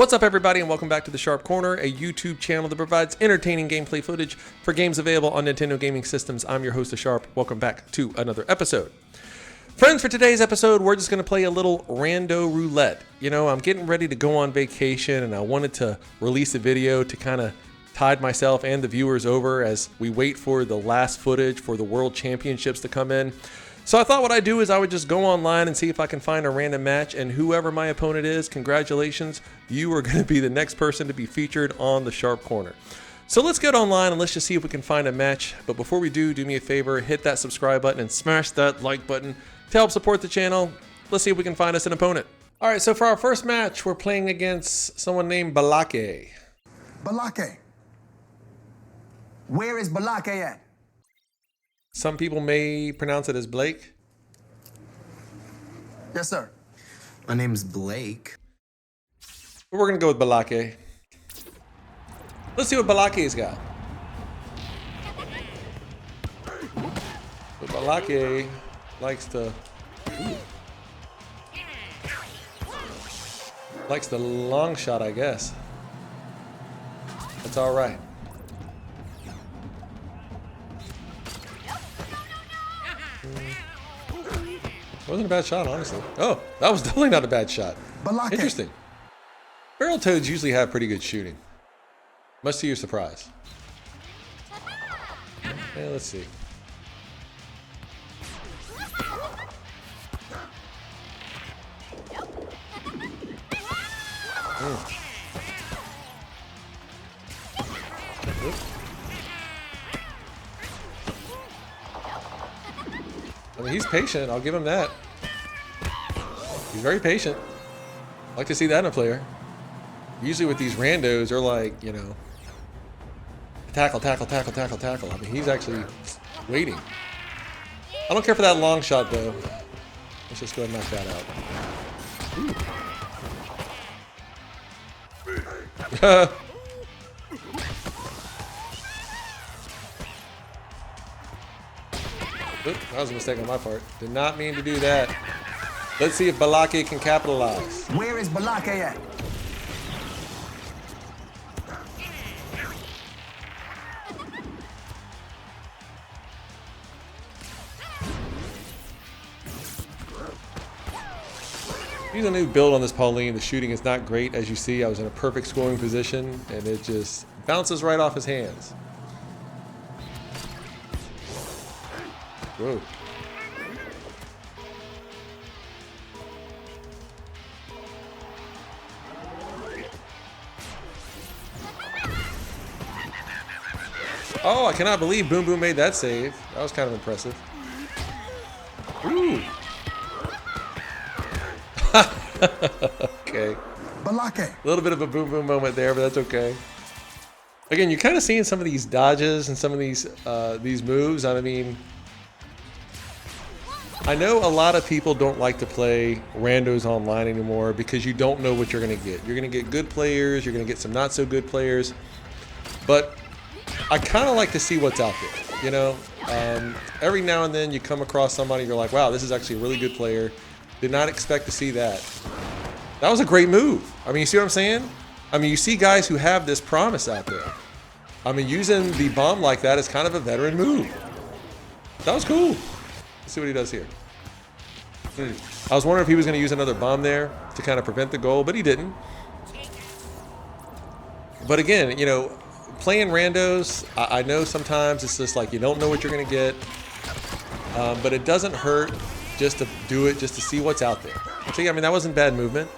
What's up, everybody, and welcome back to The Sharp Corner, a YouTube channel that provides entertaining gameplay footage for games available on Nintendo gaming systems. I'm your host, The Sharp. Welcome back to another episode. Friends, for today's episode, we're just going to play a little Rando Roulette. You know, I'm getting ready to go on vacation, and I wanted to release a video to kind of tide myself and the viewers over as we wait for the last footage for the World Championships to come in. So I thought what I'd do is I would just go online and see if I can find a random match, and whoever my opponent is, congratulations, you are going to be the next person to be featured on the Sharp Corner. So let's get online and let's just see if we can find a match. But before we do me a favor, hit that subscribe button and smash that like button to help support the channel. Let's see if we can find us an opponent. All right, so for our first match, we're playing against someone named Balake. Balake. Where is Balake at? Some people may pronounce it as Blake. Yes, sir. My name's Blake. But we're gonna go with Balake. Let's see what Balake's got. But Balake likes the long shot, I guess. That's all right. Wasn't a bad shot, honestly. Oh, that was definitely not a bad shot. Balake. Interesting. Barrel toads usually have pretty good shooting. Much to your surprise. Yeah, let's see. I mean, he's patient. I'll give him that. He's very patient. I like to see that in a player. Usually with these randos, they're like, you know, tackle, tackle, tackle, tackle, tackle. I mean, he's actually waiting. I don't care for that long shot, though. Let's just go ahead and knock that out. Oop, that was a mistake on my part. Did not mean to do that. Let's see if Balake can capitalize. Where is Balake at? He's a new build on this Pauline. The shooting is not great. As you see, I was in a perfect scoring position, and it just bounces right off his hands. Whoa. Oh, I cannot believe Boom Boom made that save. That was kind of impressive. Ooh. Okay. Balake. A little bit of a Boom Boom moment there, but that's okay. Again, you're kind of seeing some of these dodges and some of these moves. I mean, I know a lot of people don't like to play randos online anymore because you don't know what you're going to get. You're going to get good players, you're going to get some not so good players, but I kind of like to see what's out there, you know? Every now and then you come across somebody, you're like, wow, this is actually a really good player. Did not expect to see that. That was a great move. I mean, you see what I'm saying? I mean, you see guys who have this promise out there. I mean, using the bomb like that is kind of a veteran move. That was cool. Let's see what he does here. I was wondering if he was going to use another bomb there to kind of prevent the goal, but he didn't. But again, you know, playing randos, I know sometimes it's just like you don't know what you're going to get, but it doesn't hurt just to do it, just to see what's out there. See, I mean, that wasn't bad movement.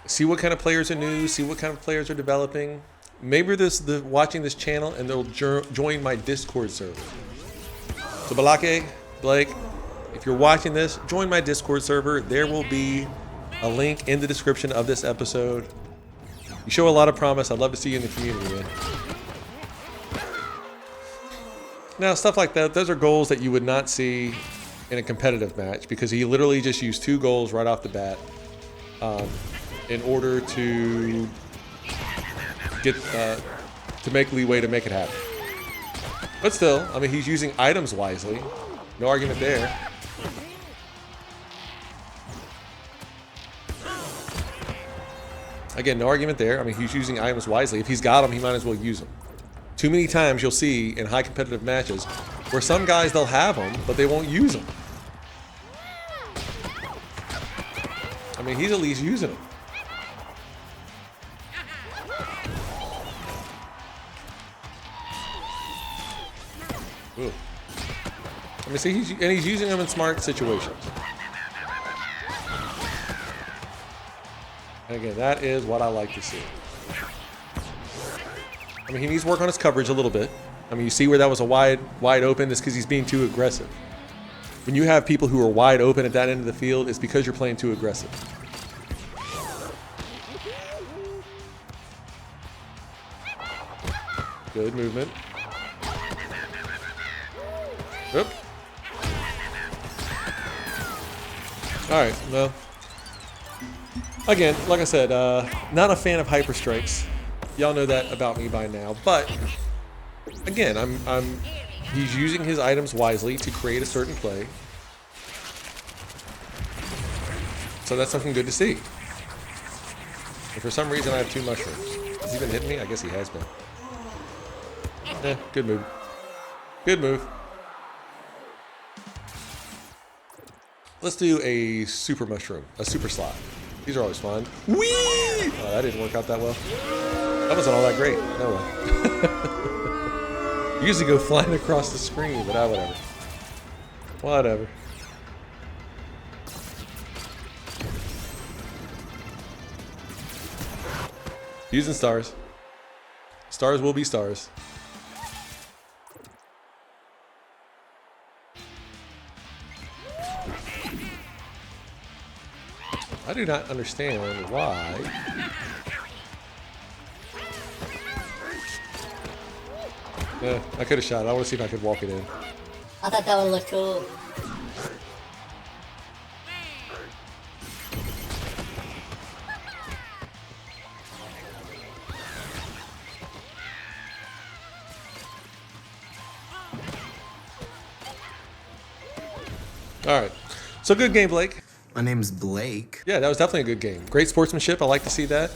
See what kind of players are new, see what kind of players are developing. Maybe watching this channel and they'll join my Discord server. So Balake, Blake, if you're watching this, join my Discord server. There will be a link in the description of this episode. You show a lot of promise. I'd love to see you in the community, man. Now, stuff like that, those are goals that you would not see in a competitive match because he literally just used 2 goals right off the bat in order to get to make leeway to make it happen. But still, I mean, he's using items wisely. No argument there. Again, no argument there. I mean, he's using items wisely. If he's got them, he might as well use them. Too many times you'll see in high competitive matches where some guys, they'll have them, but they won't use them. I mean, he's at least using them. Ooh. Let me see, he's using them in smart situations. And again, that is what I like to see. I mean, he needs to work on his coverage a little bit. I mean, you see where that was a wide open? It's because he's being too aggressive. When you have people who are wide open at that end of the field, it's because you're playing too aggressive. Good movement. Oop. Alright, well. Again, like I said, not a fan of hyper strikes. Y'all know that about me by now, but again, he's using his items wisely to create a certain play. So that's something good to see. And for some reason I have 2 mushrooms. Has he been hitting me? I guess he has been. Good move. Good move. Let's do a super mushroom, a super slot. These are always fun. Whee! Oh, that didn't work out that well. That wasn't all that great. Oh well. Usually go flying across the screen, but whatever. Whatever. Using stars. Stars will be stars. I do not understand why. Yeah, I could have shot it. I want to see if I could walk it in. I thought that one looked cool. All right. So good game, Blake. My name's Blake. Yeah, that was definitely a good game. Great sportsmanship. I like to see that.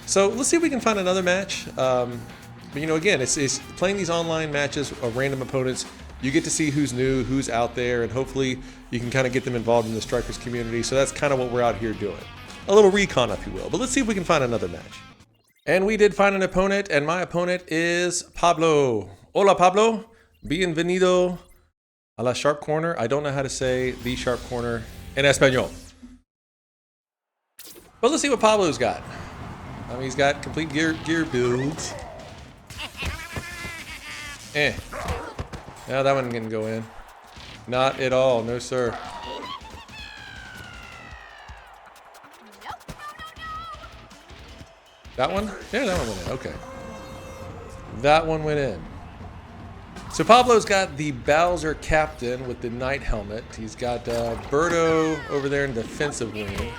So let's see if we can find another match. But you know, again, it's playing these online matches of random opponents. You get to see who's new, who's out there, and hopefully you can kind of get them involved in the Strikers community. So that's kind of what we're out here doing. A little recon, if you will. But let's see if we can find another match. And we did find an opponent, and my opponent is Pablo. Hola, Pablo. Bienvenido a la Sharp Corner. I don't know how to say the Sharp Corner in Espanol. But let's see what Pablo's got. I mean, he's got complete gear builds. No, that one didn't go in. Not at all, no sir. That one? Yeah, that one went in, okay. That one went in. So Pablo's got the Bowser Captain with the Knight helmet. He's got Birdo over there in defensive wing.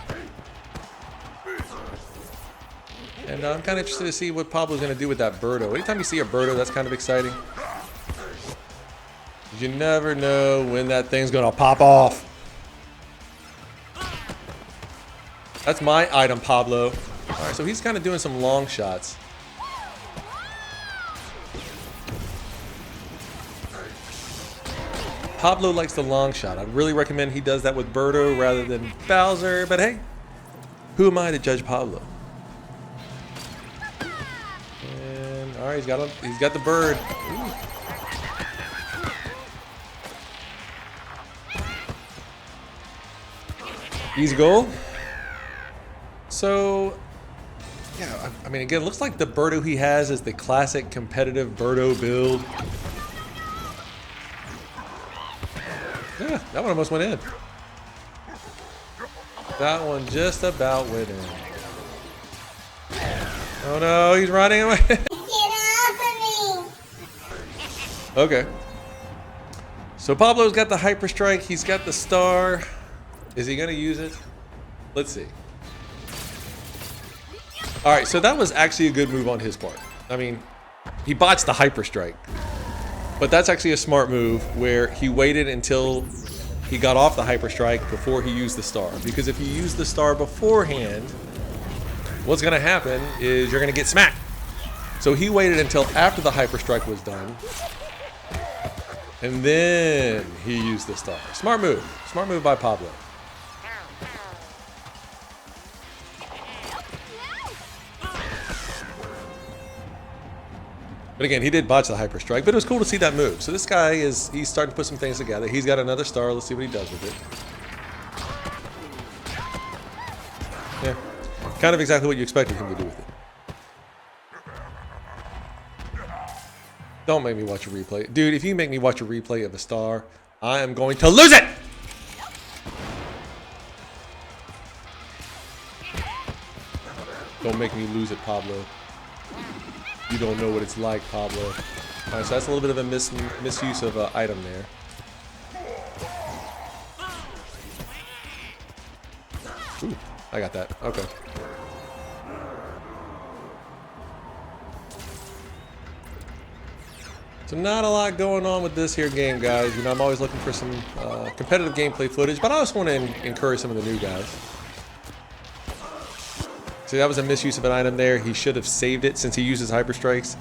And I'm kind of interested to see what Pablo's going to do with that Birdo. Anytime you see a Birdo, that's kind of exciting. You never know when that thing's going to pop off. That's my item, Pablo. All right, so he's kind of doing some long shots. Pablo likes the long shot. I'd really recommend he does that with Birdo rather than Bowser. But hey, who am I to judge Pablo? And all right, he's got the bird. Ooh. Easy goal. So, yeah, I mean, again, it looks like the Birdo he has is the classic competitive Birdo build. Yeah, that one almost went in. That one just about went in. Oh no, he's running away. Get off of me! Okay. So Pablo's got the Hyper Strike. He's got the star. Is he going to use it? Let's see. All right, so that was actually a good move on his part. I mean, he botched the Hyper Strike. But that's actually a smart move where he waited until he got off the Hyper Strike before he used the star. Because if he used the star beforehand, what's going to happen is you're going to get smacked. So he waited until after the hyper strike was done, and then he used the star. Smart move. Smart move by Pablo. But again, he did botch the hyper strike, but it was cool to see that move. So this guy he's starting to put some things together. He's got another star. Let's see what he does with it. Yeah, kind of exactly what you expected him to do with it. Don't make me watch a replay. Dude, if you make me watch a replay of a star, I am going to lose it! Don't make me lose it, Pablo. You don't know what it's like, Pablo. All right, so that's a little bit of a misuse of an item there. Ooh, I got that. Okay. So not a lot going on with this here game, guys. You know, I'm always looking for some competitive gameplay footage, but I also want to encourage some of the new guys. See, that was a misuse of an item there. He should have saved it since he uses hyper strikes.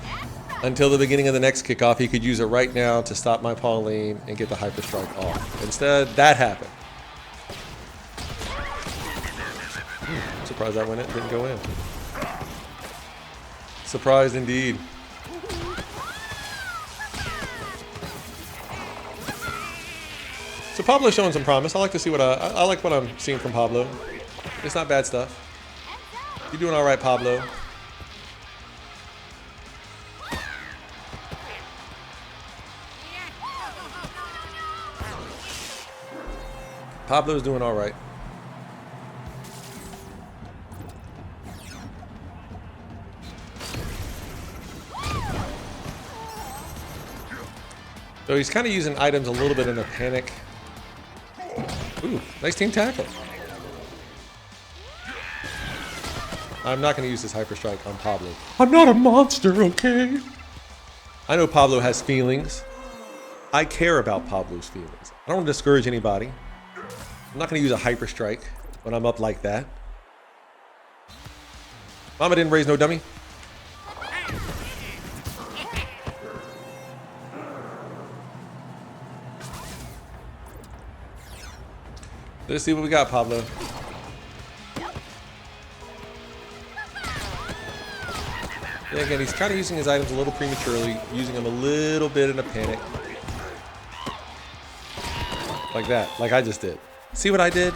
Until the beginning of the next kickoff, he could use it right now to stop my Pauline and get the hyper strike off. Instead, that happened. I'm surprised that didn't go in. Surprised indeed. So Pablo's showing some promise. I like to see what I like what I'm seeing from Pablo. It's not bad stuff. You're doing all right, Pablo. Pablo's doing all right. So he's kind of using items a little bit in a panic. Ooh, nice team tackle. I'm not going to use this hyper strike on Pablo. I'm not a monster, okay? I know Pablo has feelings. I care about Pablo's feelings. I don't want to discourage anybody. I'm not going to use a hyper strike when I'm up like that. Mama didn't raise no dummy. Let's see what we got, Pablo. Yeah, again, he's kind of using his items a little prematurely, using them a little bit in a panic. Like that, like I just did. See what I did?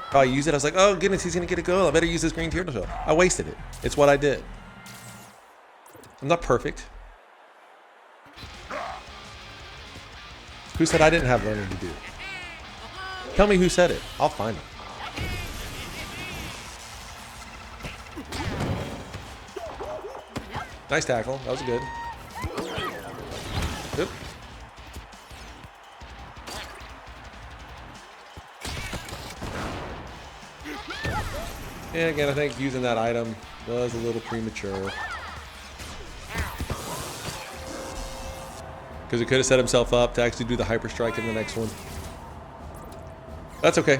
How I used it? I was like, oh goodness, he's gonna get a goal. I better use this green turtle shell. I wasted it. It's what I did. I'm not perfect. Who said I didn't have learning to do? Tell me who said it. I'll find it. Nice tackle. That was good. Good. Yeah, again, I think using that item was a little premature. Because it could have set himself up to actually do the hyper strike in the next one. That's okay.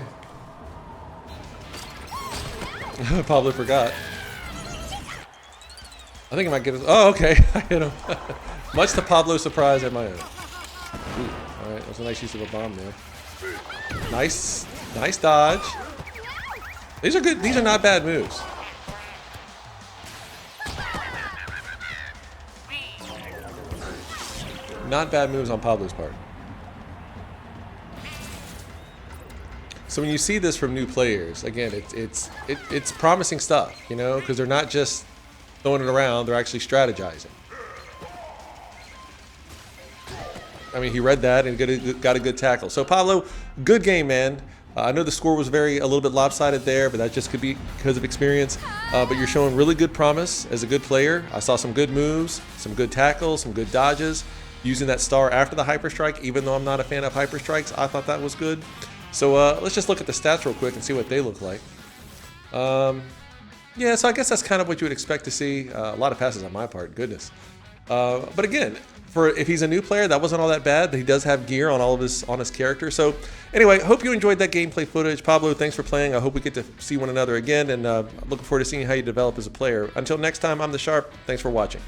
Probably forgot. I think I might get it. Oh, okay. I hit him. Much to Pablo's surprise and my own. Ooh, all right, that's a nice use of a bomb there. Nice, nice dodge. These are good. These are not bad moves. Not bad moves on Pablo's part. So when you see this from new players, again, it's promising stuff, you know, because they're not just throwing it around, they're actually strategizing. I mean, he read that and got a good tackle. So Pablo, good game, man. I know the score was a little bit lopsided there, but that just could be because of experience. But you're showing really good promise as a good player. I saw some good moves, some good tackles, some good dodges. Using that star after the hyper strike, even though I'm not a fan of hyper strikes, I thought that was good. So let's just look at the stats real quick and see what they look like. Yeah, so I guess that's kind of what you would expect to see. A lot of passes on my part, goodness. But again, for if he's a new player, that wasn't all that bad. But he does have gear on all of his character. So anyway, hope you enjoyed that gameplay footage. Pablo, thanks for playing. I hope we get to see one another again, and looking forward to seeing how you develop as a player. Until next time, I'm the Sharp. Thanks for watching.